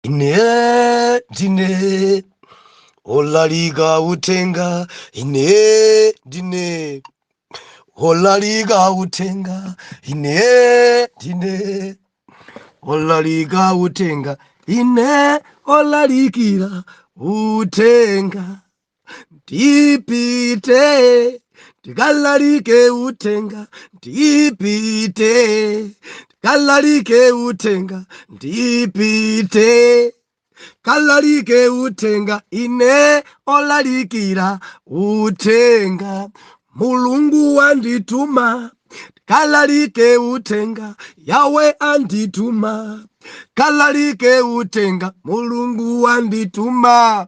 ine ndine olalika utenga, ine ndine olalika utenga, ine ndine olalika utenga, ine olalikira utenga, ndipite ndikalalike utenga, ndipite ndikalalike utenga, ndipite kalalike utenga, ine olalikira utenga, mulungu andituma kalalike utenga, yawe andituma kalalike utenga, mulungu andituma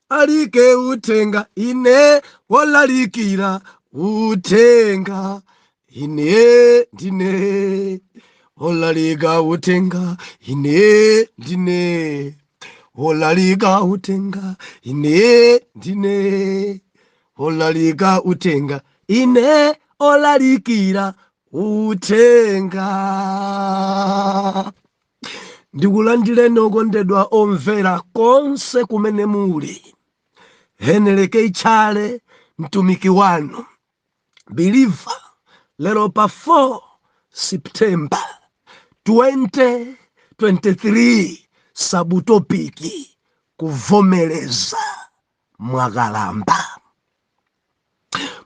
alike utenga, ine olalikira utenga, ine ndine olalika utenga, ine ndine olalika utenga, ine ndine olalika utenga, ine olalikira utenga. Ndikulandileni okondedwa omvera konse kumene muli, heneleke ichale mtumiki wanu believer, lero pa 4 September 2023, sabutopiki kuvomeleza mwakalamba.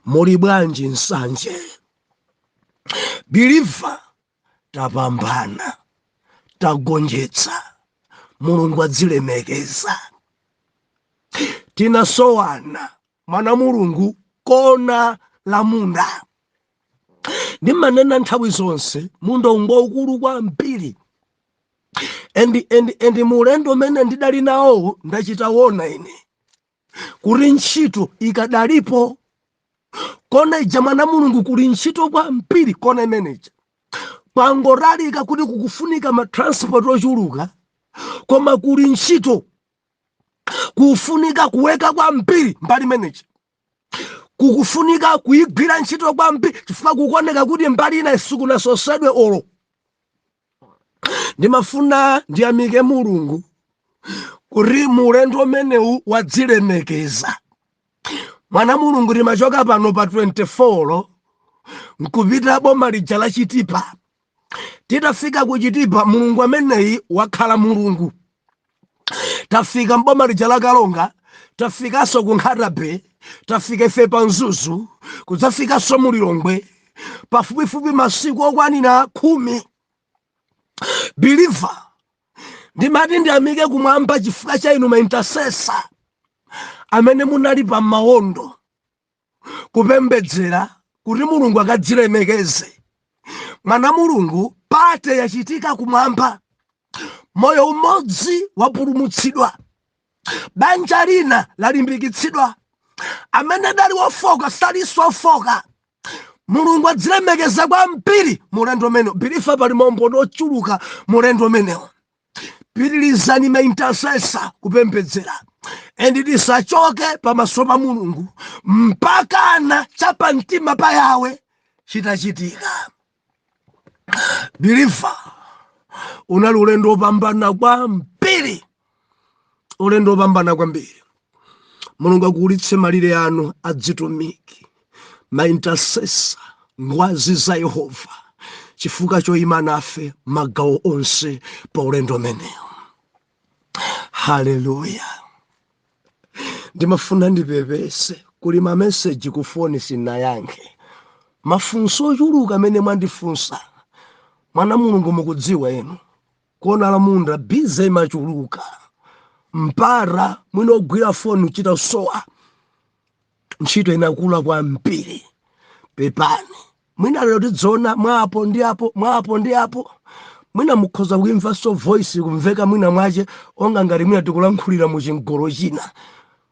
Muli bwanji nsanje? Believer, tapambana, tagonjetsa, mulungu adzilemekeza. Tinasowana mwana mulungu kona la munda. Ndimanena nthawi zonse munda ngwaukulu kwambiri. Endi mulendo mene ndidali nawo ndachitawona ine kuli ntchito ikadalipo. Kona ija mwana mulungu kuli ntchito kwambiri kona imeneja. Pangoralika kuti kukufunika matransport ochuluka, koma kuli ntchito kufunika kuweka kwambiri mbali imeneja. Kukufunika kuyigwira ntchito kwambiri chifukwa kukoneka kuti mbali ina sikunasosedwe olo. Ndimafuna ndiyamike mulungu kuti mulendo menewu wadzilemekeza. Mwana mulungu timachoka pano pa 24 nkupita boma lija la Chitipa. Titafika ku Chitipa mulungu ameneyi wakhala mulungu. Tafika mboma lija la Kalonga, tafikaso ku Nkhatabe, tafika ife pa Nzuzu, kudzafikaso Mulilongwe, pafupifupi masiku okwanira 10. Believer, ndimati ndiyamike kumwamba chifukwa cha inu maintercessor amene munali pa mawondo kupembedzera kuti mulungu akadzilemekeze. Mwana mulungu pate yachitika kumwamba, moyo umodzi wapulumutsidwa, banja lina lalimbikitsidwa, amene dali wofoka salinso wofoka. Mulungu adzilemekeza kwambiri mulendo menewo. Believer, pali maombodo ochuluka mulendo menewo. Pitirizani maintercessor kupembedzera, endi tisachoke pamaso pa mulungu mpakana chapa mtima pa yawe chitachitika. Believer, unali ulendo wopambana kwambiri, ulendo wopambana kwambiri. Mulungu akulitse malire anu adzitumiki, maintercessor, ngwazi za Yehova, chifukwa choyima nafe magawo onse pa ulendo menewo. Haleluya. Ndimafuna ndipepese kuli ma message ku phone sinayankhe. Mafunso ochuluka amene mwandifunsa. Mwana mulungu mukudziwa enu. Kona la munda bize machuluka. Mpara mwino ogwira phone uchita sowa. Ntchito inakula kwambiri. Pepani. Mwina lero tidzona mwapo ndi apo. Mwina mukhoza kuimva so voice kumveka mwina mwache onga ngati mwina tikulankhulira mu chingolo china.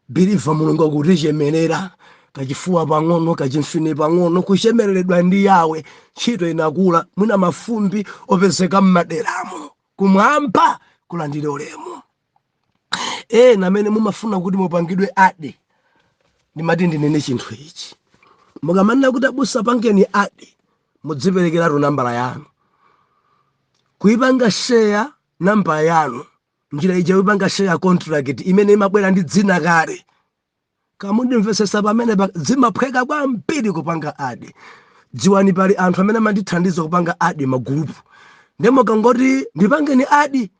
Believer, mulungu akutichemerera kachifuwa pang'ono kachimfine pang'ono, kuchemereredwa ndi yawe. Ntchito inakula, mwina mafumbi opezeka mmaderamo, kumwamba kulandire ulemu. Namene mumafuna kuti mupangidwe ade, ndimati ndinene chinthu ichi. Mukamanena kuti abusa pangeni ade, mudziperekera nambala yanu. Kuipanga share namba yanu njira ija yopanga share contract imene imabwera ndi dzina kale. Kamundimvesesa pamene zimaphweka kwambiri kupanga adi. Dziwani pali anthu amene amandithandiza kupanga adi magrupu. Ndemo kangoti ndipangeni adi,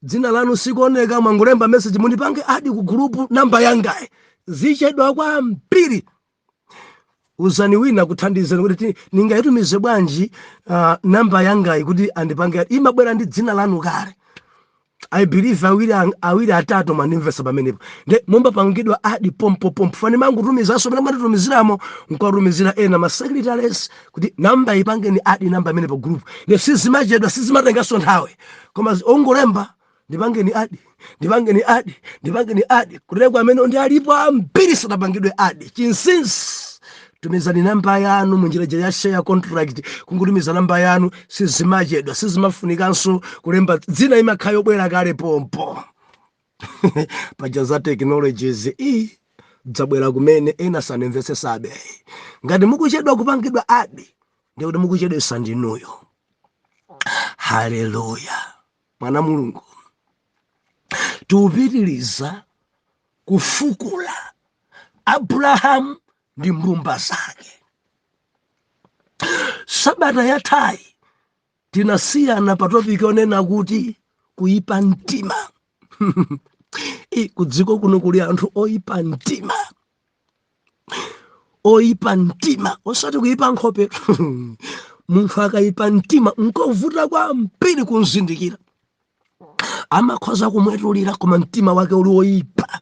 dzina lanu sikuoneka, mwangolemba message mundipange adi ku grupu namba yangayi. Zichedwa kwambiri. Uzani wina kuthandizeni kuti ningayitumize bwanji namba yangayi kuti andipange adi. Imabwera ndi dzina lanu kale. I believe awiri atatu manimvesa pamenepo. Nde mumba pangidwa adi pompo. Fani mangu tumizaso mena matutumiziramo nkatumizira ena ma secretaries kuti namba ipangeni adi namba imene pa group. Nde sizimachedwa sizimatengaso nthawi. Koma ongolemba ndipangeni adi. Kutekwa amene ndi alipo ambiri sanapangidwe adi. Chinsinsi tumizani namba yanu munjira ya share contract. Kungutumiza namba yanu sizimachedwa sizimafunikanso kulemba dzina imakhala yobwera kale pompo. Paja za technologies dzabwera kumene ena sanemvesesabe. Ngati mukuchedwa kupangidwa adi ndikuti mukuchedwesa ndinuyo. Haleluya. Mwana Mulungu tupitiliza kufukula Abrahamu ndi mbumba zake. Sabata yathayi tinasiyana pa topic onena kuti kuipa mtima. Kudziko kuno kuli anthu oipa mtima. Oipa mtima osati kuipa nkhope. Munthu akaipa mtima nkovuta kwambiri kumzindikira. Amakhoza kumwetulira koma mtima wake uli oipa.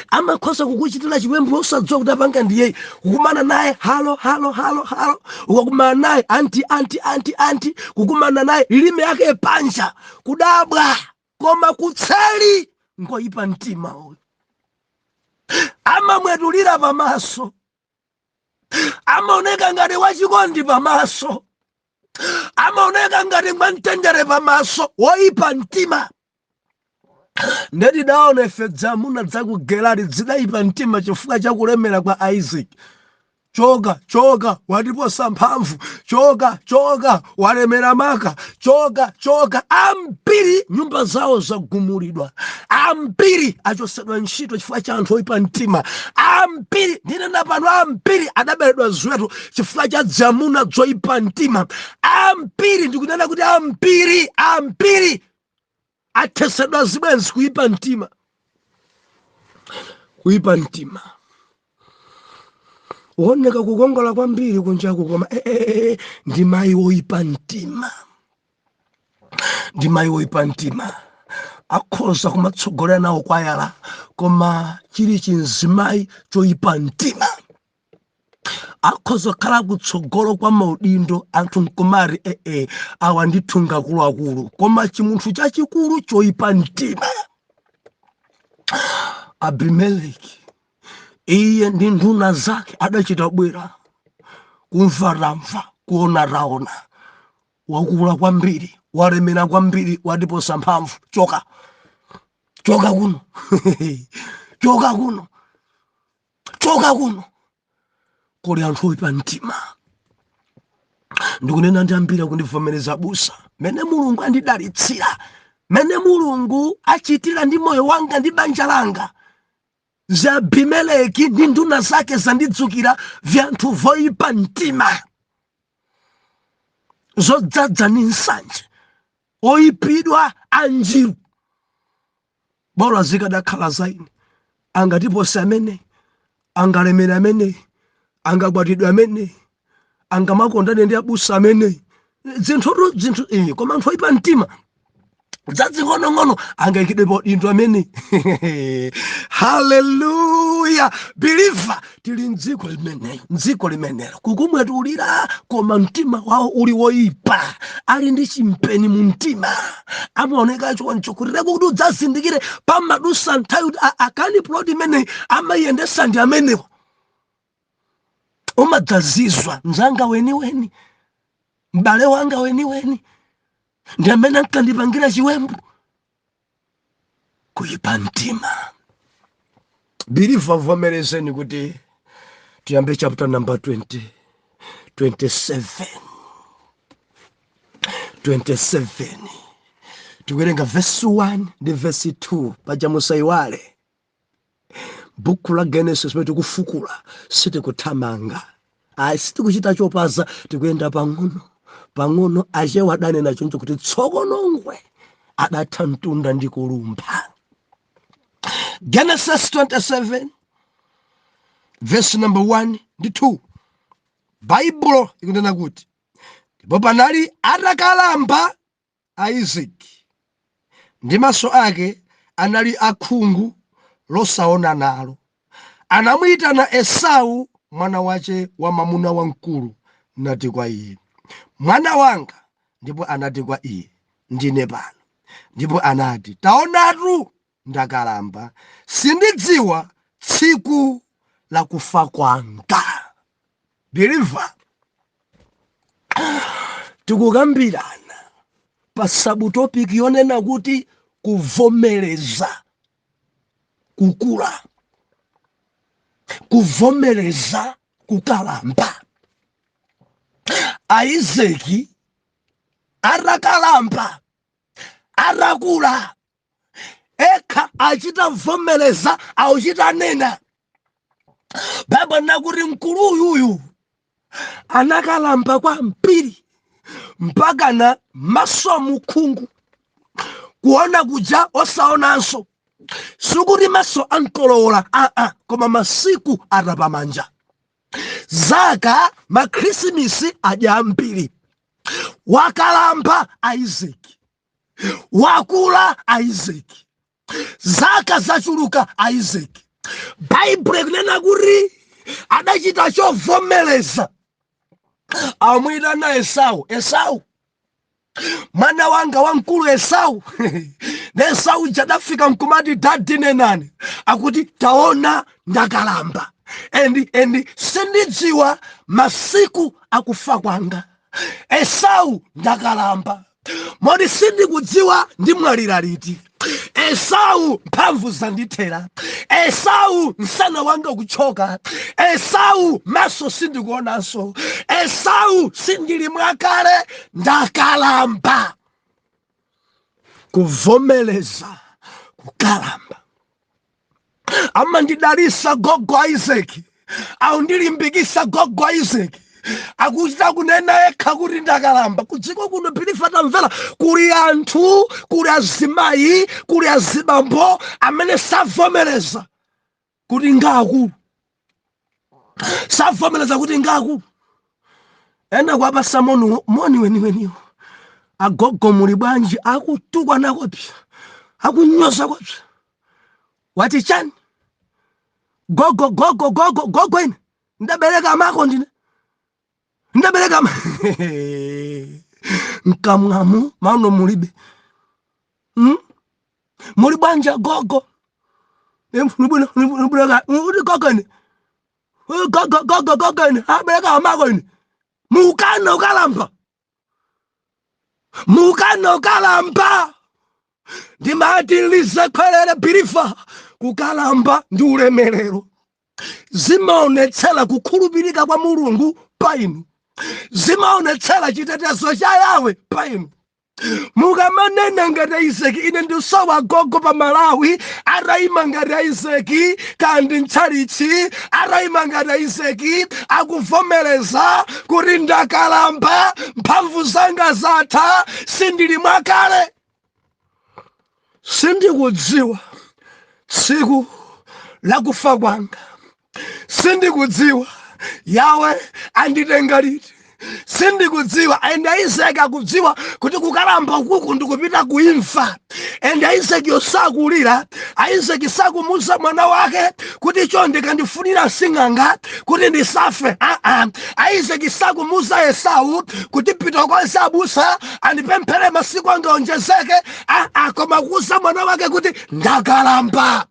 Amakhoza kukuchitira chiwembu osadziwa kuti apanga ndiye. Kukumana naye halo. Ukakumana naye anti. Kukumana naye lilime yake panja. Kudabwa koma kutseli ngoipa mtima uyu. Amamwetulira pamaso. Amaoneka ngati wachikondi pamaso. Amaoneka ngati mwamtendere pamaso. Woipa mtima. Ndeti daona ife dzamuna dzaku Gerari dzidaipa mtima chifukwa cha kulemera kwa Isaac. Choka watiposa mphamvu. Choka walemera maka. Choka ambiri nyumba zawo zagumulidwa. Ambiri achosedwa ntchito chifukwa cha anthu oipa mtima. Ambiri ndinena pano ambiri adaberedwa ziweto chifukwa cha dzamuna zoipa mtima. Ambiri ndikunena kuti ambiri athesedwa zibwenzi kuipa mtima. Kuipa mtima uoneka kukongola kwambiri kunjaku koma ndi mayi woipa mtima. Ndi mayi woipa mtima akhoza kumatsogolera nawo kwayala koma chili chinzimayi choipa mtima. Akhoza khala kutsogolo kwa maudindo anthu nkumari awa ndithunga akulu koma chimunthu chachikulu choipa mtima. Abimeleki iye ndi nduna zake adachita bwera kumva kuona raona. Wakula kwambiri walemera kwambiri watiposa mphamvu. Choka kuno. Choka kuno. Kuli anthu oipa mtima. Ndikunena ndi ambiri kundivomereza busa mene Mulungu andidalitsira, mene Mulungu achitira ndi moyo wanga ndi banja langa. Za Abimeleki ndi nduna zake zandidzukira vyanthu voipa mtima. Zodzadza ni nsanje. Oipidwa anjiru. Bora zikadakhala zaine. Angatiposa amene. Angalemera amene. Angakwatidwa amene. Angamakondane ndi abusa amene. Zinthu koma anthu oipa mtima. Dzadzi ngono angayikidwepo into amene. Hallelujah. Believer tili ndziko limenelo kukumwetulira koma mtima wawo uli woipa. Ali ndi chimpeni mu mtima. Amaoneka choncho kuti kuti udzazindikire pamadusa nthawi akani plot imene amayendesa ndi amenewo. Umadzazizwa mzanga weni. Mbale wanga weni. Ndi amene ankandipangira chiwembu. Kuipa mtima. Believer vomerezeni kuti tiyambe chapter number 27. tikuwerenga verse 1 ndi verse 2 paja musaiwale. Buku la Genesis pamene tikufukula sitikuthamanga. Ayi sitikuchita chopaza, tikuyenda pang'ono achewa adanena choncho kuti tsokonongwe adatha mtunda ndi kulumba. Genesis 27 verse number 1 ndi 2. Baibulo ikunena kuti ndipo panali atakalamba a Isaki ndi maso ake anali akhungu losaona nalo. Anamuyitana Esau mwana wace wa mwamuna wamkulu, nati kwa iye, mwana wanga. Ndipo anati kwa iye, ndine pano. Ndipo anati, taonatu ndakalamba, sindidziwa tsiku la kufa kwanga. Believer, tikukambirana pa subtopic yonena kuti kuvomereza kukula, kuvomereza kukalamba. Isaki atakalamba, atakula, eka achita vomereza auchita nena. Baba nakuti mkulu uyuyu anakalamba kwa mpiri mpaka na maso mukhungu, kuona kuja osaonanso. Sikuti maso ankolowola, koma masiku atapamanja. Zaka makrisimisi adya mpiri. Wakalamba Isaki, wakula Isaki, zaka zachuluka Isaki. Baibulo ikunena kuti adachita chovomereza, amuyitana Esau. Esau mwana wanga wamkulu Esau. Ne Esau jadafika mkumati dadi nenani akuti taona ndakalamba endi sindidziwa masiku akufa kwanga. Esau ndakalamba, modi sindikudziwa ndimwalira liti. Esau mphamvu zandithera. Esau msana wanga kuchoka. Esau maso sindikuonanso. Esau sindili mwakale, ndakalamba. Kuvomereza kukalamba. Ama ndidalisa gogo Isaki, au ndilimbikisa gogo Isaki, akuchita kunena eka kuti ndakalamba. Kudziko kuno Believer tamvera kuli anthu, kuli azimayi, kuli azibambo amene savomereza kuti ngakulu, savomereza kuti ngakulu. Ena kwa basa moni weniweniwo, agogo muli bwanji, akutukwa nakopsa, akunyoza kopsa. Wati chani? Gogo ine ndabereka amako ndine, ndabereka nkamwamu mano mulibe. Muli bwanja gogo, gogo ine abereka amako ine. Mukana ukalamba, mukana ukalamba. Ndimati lizekwelele Believer, kukalamba ndi ulemerero. Zimaonetsera kukhulupirika kwa Mulungu pa inu, zimaonetsera chitetezo cha Yawe pa inu. Mukamanena ngati Isaki, ine ndisowa gogo pa Malawi atayima ngati Isaki, kandi ntchalichi atayima ngati Isaki, akuvomereza kuti ndakalamba, mphamvu zanga zatha, sindili mwakale. Sindikudziwa tsiku la kufa kwanga, sindikudziwa Yawe anditenga liti, sindikudziwa. Enda Isaki akudziwa kuti kukalamba kuku ndikupita kuimfa. Enda Isaki yosakulira, Isaki sakumuza mwana wake kuti chonde kandifunira sing'anga kuti ndisafe. Isaki sakumuza Esau kuti pita kwa abusa andipemphere masiku anga onjezeke. Koma kuza mwana wake kuti ndakalamba,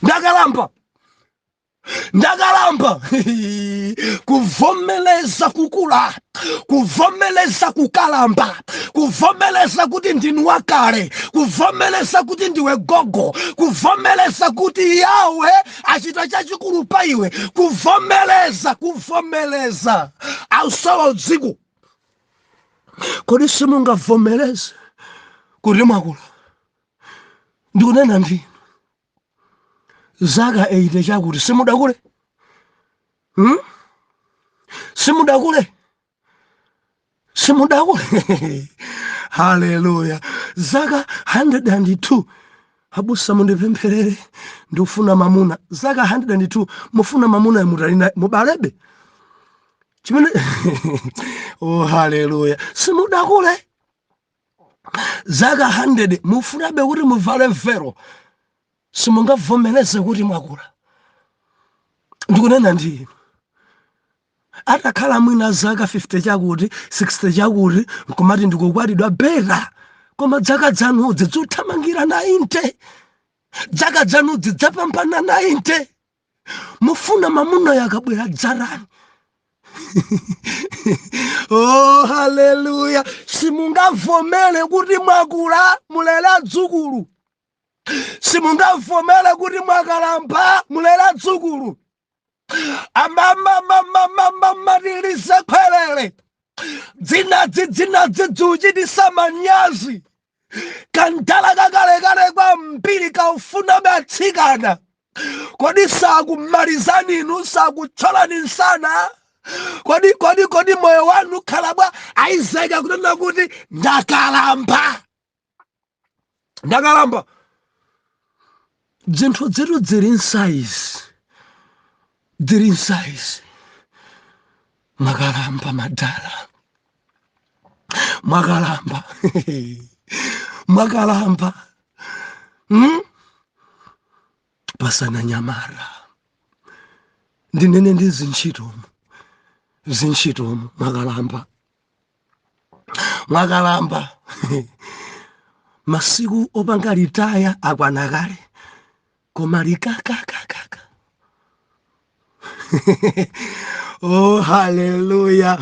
ndakalamba, ndakalamba. Kuvomereza kukula, kuvomereza kukalamba, kuvomereza kuti ndinu wakale, kuvomereza kuti ndiwe gogo, kuvomereza kuti Yawe achita chachikulu pa iwe, kuvomereza ausowa udziku. Kodi simungavomereze kuti mwakula ndikunena ndi zaka 80 chakuti simudakule simudakule haleluya zaka 102 abusa mundipempherere ndifuna mamuna zaka 102 mufuna mamuna mutalina mubalebe chimene oh haleluya simudakule zaka 100 mufunabe kuti muvale vero simungavomeleze kuti mwakula ndikunena ndi atakhala mwina zaka 50 chakuti 60 chakuti nkomati ndikukwatidwa bera koma zaka zanu zidzuthamangira 90 zaka zanu zidzapambana 90 mufuna mamuna yakabwera dzarani oh haleluya simungavomele kuti mwakula mulela dzukulu simungavomele kuti mwakalamba mulela dzukulu amamamamamamamatirise khwelele dzinadzi dzuchitisa manyazi kandala kakalekale kwa mpiri kaufuna batsikana kodi sakumalizani inu sakutcholani nsana kodi moyo wanu khalabwa aizeka kunena kuti ndakalamba zinthu zetu ziri insize mwakalamba madala mwakalamba pasana nyamara ndinene ndi zinchitomu mwakalamba masiku opanga ritaya akwana kale koma likakakakaka oh haleluya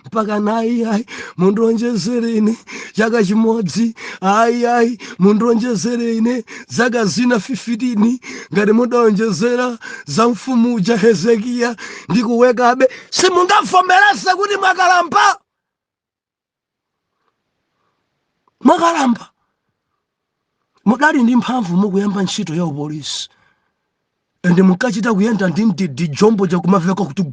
mpaka nayi mundonjezereni chaka chimodzi ayi mundonjezereni zaka zina 15 ngati mudonjezera za mfumu uja Hezekiya ndikuwekabe simungavomereze kuti mwakalamba mudali ndi mphamvu mukuyamba ntchito ya upolisi ende mukachita kuyenda ndi jombo chakumaveka kuti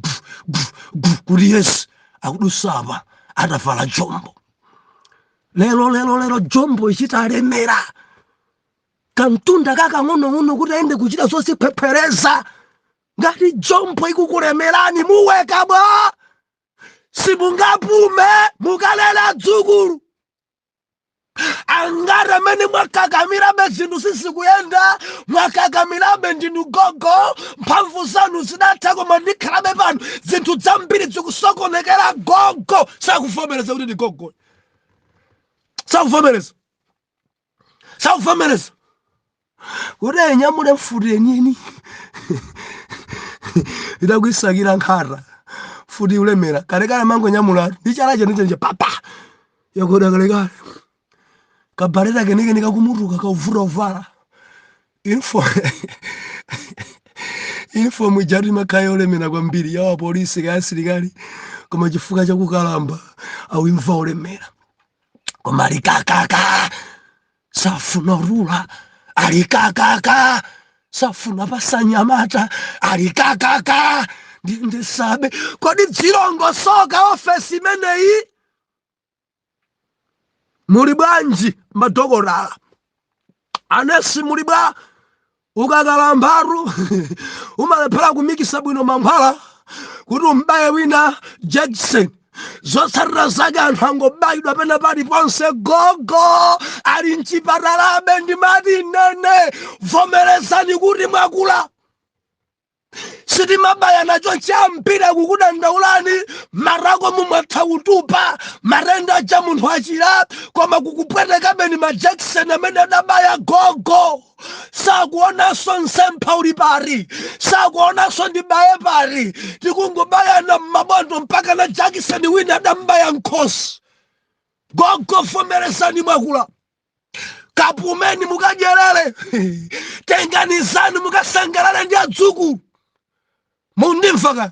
kuti yes akudusapa atavala jombo lero jombo ichita alemera kantunda kakang'ono kuti aende kuchita zonse phephereza ngati jombo ikukulemerani muweka bwa simungapume mukalela dzukulu angara mene mwakakamirabe zinthu sizikuyenda mwakakamirabe ndinu gogo mphamvu zanu zidatha koma ndikhalabe pano zinthu zambiri zikusokonekera gogo sakuvomereza kuti ndi gogo sakuvomereza kuti enyamule mfuti yenini idakuyisakira nkhata futi ulemera kalekale mango nyamulatu ndi chala chenije papa yakoda kalekale kabaleta kenike nikakumutuka kauvuta uvala info mwijatu imakhayo olemera kwambiri yawa polisi kaya asilikali koma chifukwa chakukalamba awimva olemera koma alikakaka safuna rula alikakaka safuna pasanyamata alikakaka ndisabe kodi dzilongosoka ofesi imeneyi muli bwanji madokotala anesi muli bwa ukakalambaru umalephera kumikisa bwino mankhwala kuti umbaye wina Jackson zotsatira zake anthu angobayidwa pena paliponse gogo ali mchipatalabe ndimati nene vomerezani kuti mwakula sitimabaya nacho champira kukudandaulani marako mumwatha kutupa marenda cha munthu achira koma kukupwetekabe ni majackson amene adabaya gogo sakuonanso nsempha uli pari sakuonanso ndibaye pari tikungobayana mmabondo mpaka na Jackson wina adambaya nkhosi gogo vomerezani mwakula kapumeni mukadyerere tenganizani mukasangalale ndi adzukulu mundimvaka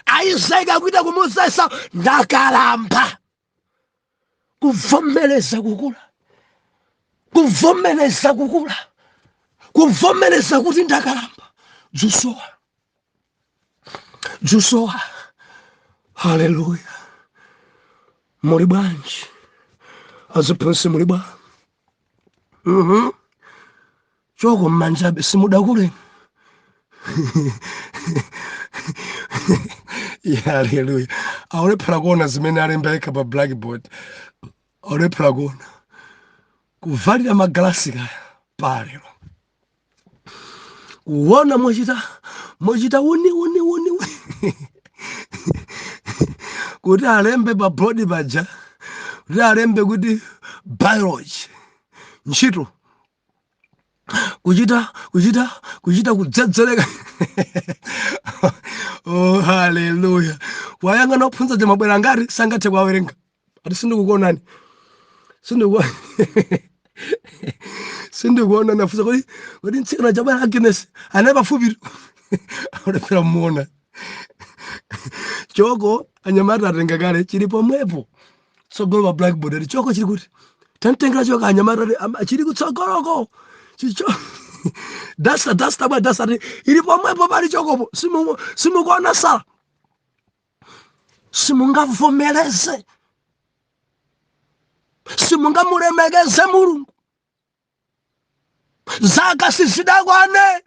ayizeka kuita kumuzesa ndakalamba kuvomereza kukula kuvomereza kukula, kuvomereza kuti ndakalamba. Jusowa. Haleluya. Muli bwanji aziphunsi, muli bwa choko mmanjabe simudakule. Haleluya. Aulephera kuona zimene alembeka pa blackboard, aulephera kuona kuvalira magalasi kaya palero, kuona mochita uni kuti alembe pa bodi paja, kuti alembe kuti biology ntchito kuchita kudzedzereka. Oh, haleluya. Wayang'ana ophunzira mabwera ngati sangathe kuwawerenga. Ati sindikukuonani, sindikuona nafuza kuti ntsikana chabwera Agnes ane pafupi aulephera muona. Choko anyamata atenga kale chili pomwepo tsogolo pa blackboard, ali choko chili kuti tantengera choko anyamata chili kutsogoloko chicho. Dasta ili pomwepo pali chokopo, simukuona sala, simungavomereze, simungamulemekeze Mulungu. Zaka sizidakwane,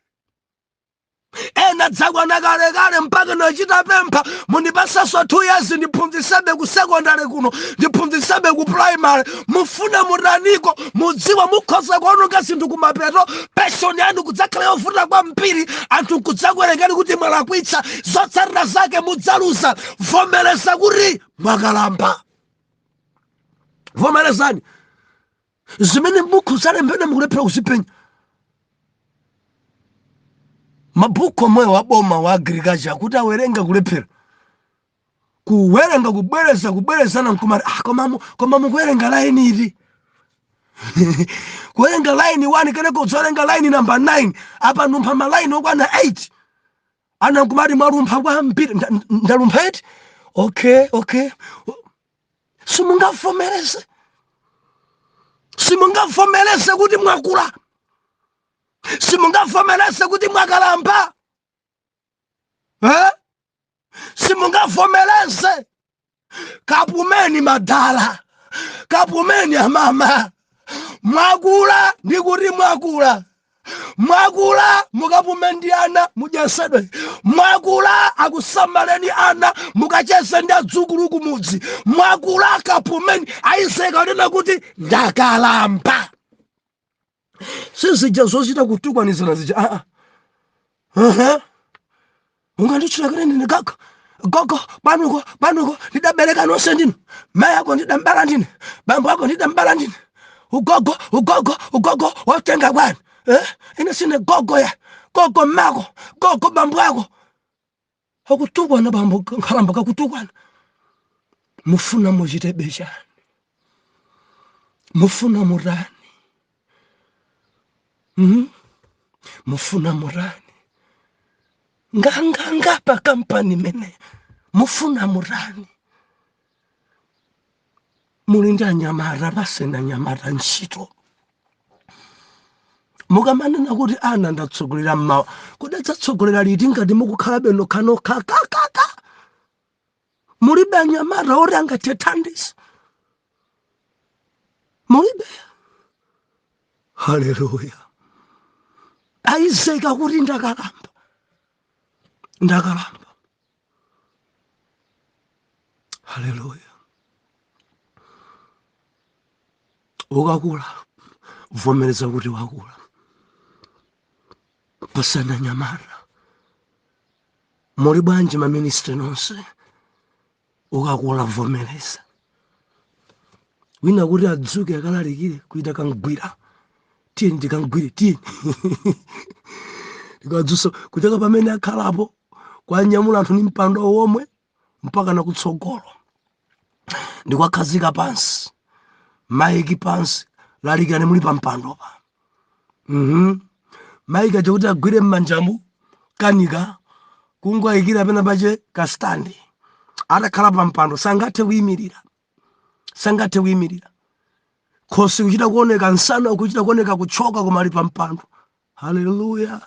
ena dzakwana kale mpaka nachita pempha mundipasaso 2 years ndiphunzisabe ku secondary kuno, ndiphunzisabe ku primary. Mufuna muraniko mudziwa mukhoza kuononga zinthu kumapeto, passion yanu kudzakhala yovuta kwambiri, anthu kudzakwerengani kuti mwalakwitsa, zotsatira zake mudzaluza. Vomereza kuti mwakalamba, vomerezani zimene mukhuzale mbene mukulephera kuzipenya. Mabuku omwe waboma wa agriculture kuti awerenga kulephera, kuwerenga kubwerezana nkumati koma mukuwerenga line iti. Kuwerenga line 1 kene kudzowerenga line number 9 apa numpha maline okwana 8 ana nkumati mwalumpha kwambiri. Ndalumpha 8. Okay. Simungavomereze kuti mwakula, simungavomereze kuti mwakalamba, simungavomereze. Kapumeni madala, kapumeni amama, mwakula ndikuti mwakula mukapumendi ana mujasedwe, mwakula akusamaleni ana mukachese ndi adzukulu kumudzi, mwakula kapumeni. Aiseka unena kuti ndakalamba. Sizija zochita kutukwanizana zija. Ungandichita kene ndine gogo panuko ndidabereka nonse ndinu, mai ako ndidambala ndine, bambo ako ndidambala ndine, ugogo watenga kwani. Ine sine gogo mako, gogo bambo ako akutukwana, bambo nkhalamba kakutukwana. Mufuna muchite bechani, mufuna murani, mufuna murani nganga pa kampani mene, mufuna murani. Mulindi anyamara basena nyamara ntchito, mukamanena kuti ana ndatsogolera mmawa, kudatsatsogolera liti ngati mukukhala beno kano kakakaka. Mulibe anyamara ori angathethandisa, mulibe. Haleluya. Aiseka kuti ndakalamba. Haleluya. Ukakula vomereza kuti wakula, pasana nyamara. Muli bwanji maministri nonse, ukakula vomereza. Wina kuti adzuke akalalikire kuita kangwira, tieni ndikangwire tieni. Ndikadzusa kucheka pamene akhalapo kwa nyamula anthu ni mpando womwe mpaka na kutsogolo, ndikwakhazika pansi, maiki pansi, lalikirani muli pa mpando pa. Maiki aja kuti agwire mmanjamu kanika kungwayikira pena pache kastandi, atakhala pa mpando sangathe kuyimirira. khosi kuchita kuoneka nsana kuchita kuoneka kuchoka kumali pa mpando. Haleluya.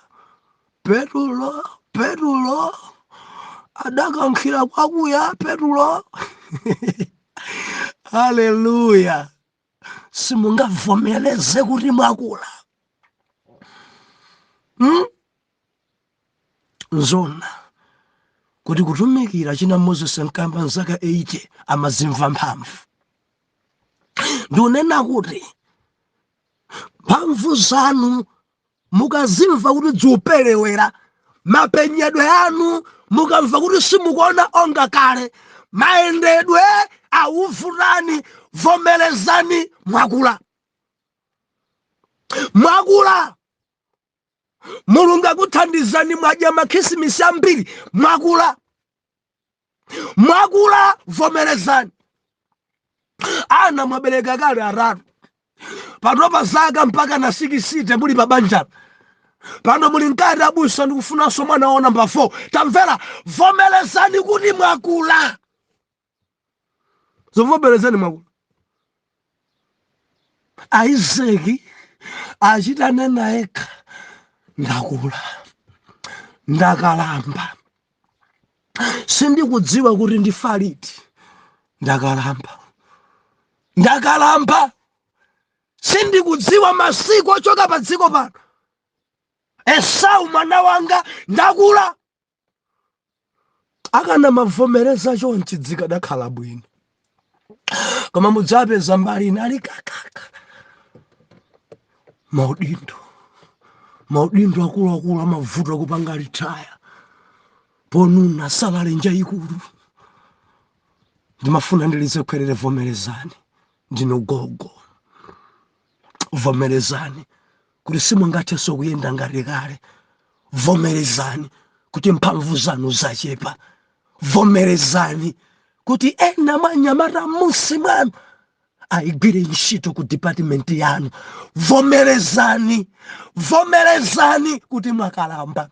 Petulo adakankhira kwakuya Petulo. Haleluya. Simungavomeleze kuti mwakula. Nzona kuti kutumikira china Moses nkamba nzaka 80 amazimva mphamvu. Ndunena kuti mphamvu zanu mukazimva kuti dziuperewera, mapenyedwe anu mukamva kuti simukuona onga kale, maendedwe awuvutani, vomelezani mwakula. Mwakula. Mulungu akuthandizani mwadya makhisimisi ambiri, mwakula. Mwakula, vomelezani. Ana mwabereka kale aratu. Pano pa zaka mpaka na 6 muli pa banja. Pano muli nkati abusa ndikufunanso mwana wa namba 4. Tamvera, vomelezani kuti mwakula. Zovomelezani mwakula. Aizeki achita nena eka, ndakula, ndakalamba. Sindikudziwa kuti ndifaliti, ndakalamba. Sindikudziwa masiku ochoka pa dziko pano. Esau mwana wanga ndakula. Akana mavomereza chonchi dzikadakhala bwino. Koma mudzapeza mbali nali kakaka. Maudindo akulu amavuto kupanga litaya. Ponuna salale njayikulu. Ndimafuna ndilize kwerere vomerezani. Ndino gogo. Vomerezani kuti simungathe kuyenda ngati kale. Vomerezani kuti mphamvu zanu zachepa. Vomerezani kuti ena manyamata musi mwanu aigwire ntchito ku department yanu. Vomerezani kuti mwakalamba.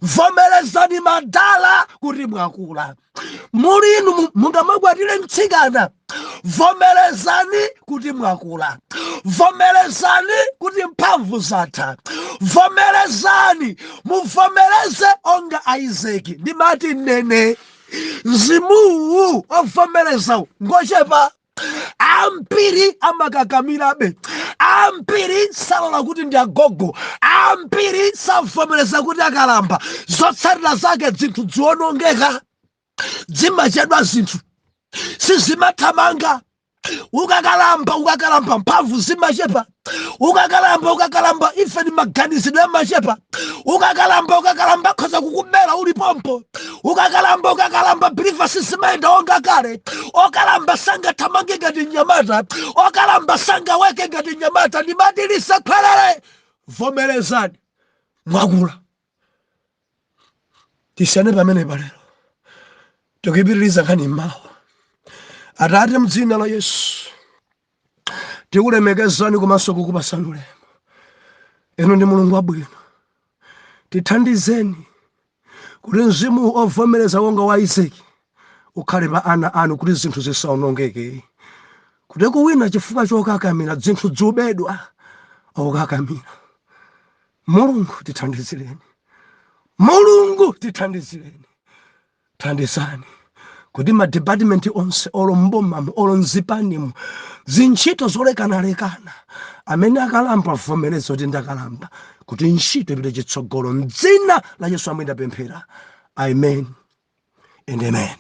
Vomerezani madala kuti mwakula. Mulinu mungamagwatire mtsikana. Vomerezani kuti mwakula. Vomerezani kuti mphamvu zatha. Vomerezani, muvomereze onga Isaac. Ndimati nene mzimu ovomereza ngochepa. Ambiri amakakamirabe. Ambiri salola kuti ndi agogo. Ambiri savomereza kuti akalamba. Zotsatira zake zinthu ziwonongeka. Zimachedwa zinthu. Sizimathamanga. Ukakalamba mphamvu zimachepa. Ukakalamba ife ni maganizidwe amachepa. Ukakalamba khoza kukumera uli pompo. Ukakalamba biliva sisimaenda onga kale. Okalamba sanga thamange ngati nyamata. Okalamba sanga weke ngati nyamata. Ni madilisa kwelele. Vomerezani mwakula. Tisane pamene palero. Tukipitiriza nkhani mmawa. Atate mdzina la Yesu. Tikulemekezani komanso kukupasani ulemu. Inu ndi Mulungu wabwino. Tithandizeni kuti mzimu ovomereza wonga wa Isaac ukhale pa ana anu kuti zinthu zisawonongeke. Kuti kuwina chifukwa chokakamira zinthu zobedwa okakamira. Mulungu tithandizireni. Thandizani kuti ma department onse olo mbomamu olo nzipanimu zintchito zolekanalekana amene akalamba vomereza kuti ndakalamba kuti ntchito ipite chitsogolo m'dzina la Yesu amene ndapemphera. Amen and amen.